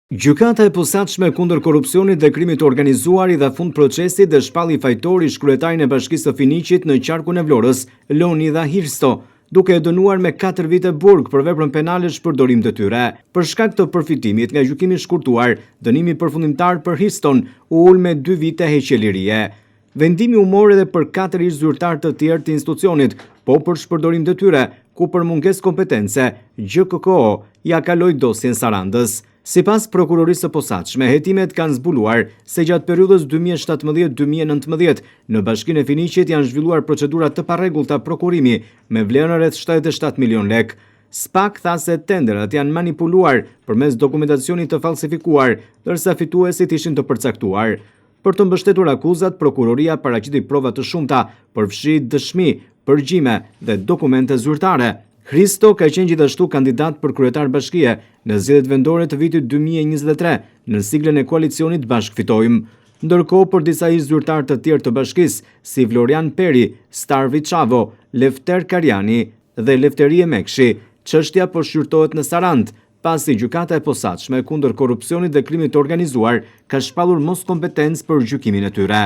Gjykata e posaçme kundër korrupsionit dhe krimit të organizuar i dha fund procesit dhe shpalli fajtor ish kryetarin e Bashkisë së Finiqit në qarkun e Vlorës, Leonida Hirsto, duke e dënuar me 4 vite burg për veprën penale shpërdorim të tyre. Për shkak të përfitimit nga gjykimi i shkurtuar, dënimi përfundimtar për Hirston u ul me 2 vite heqje lirie. Vendimi u mor edhe për 4 ish zyrtar të tjerë të institucionit, po për shpërdorim të tyre, ku për mungesë kompetence, GKKO ja kaloi dosjen Sarandës. Sipas prokurorisë së posaçme, hetimet kanë zbuluar se gjatë periudhës 2017-2019 në Bashkinë e Finiqit janë zhvilluar procedura të parregullta prokurimi me vlerën rreth 77 milion lek. SPAK tha se tenderat janë manipuluar përmes dokumentacionit të falsifikuar, ndërsa fituesit ishin të përcaktuar. Për të mbështetur akuzat, prokuroria paraqiti prova të shumta, përfshi dëshmi, përgjime dhe dokumente zyrtare. Hirsto ka qenë gjithashtu kandidat për kryetar bashkie në zgjedhjet vendore të vitit 2023 në siglën e koalicionit Bashk Fitojmë. Ndërkohë, për disa ish zyrtar të tjerë të bashkisë, si Florian Peri, Starvi Çavo, Lefter Karjani dhe Lefterie Mekshi, çështja po shqyrtohet në Sarandë, pasi gjykata e posaçme kundër korrupsionit dhe krimit të organizuar ka shpallur moskompetencë për gjykimin e tyre.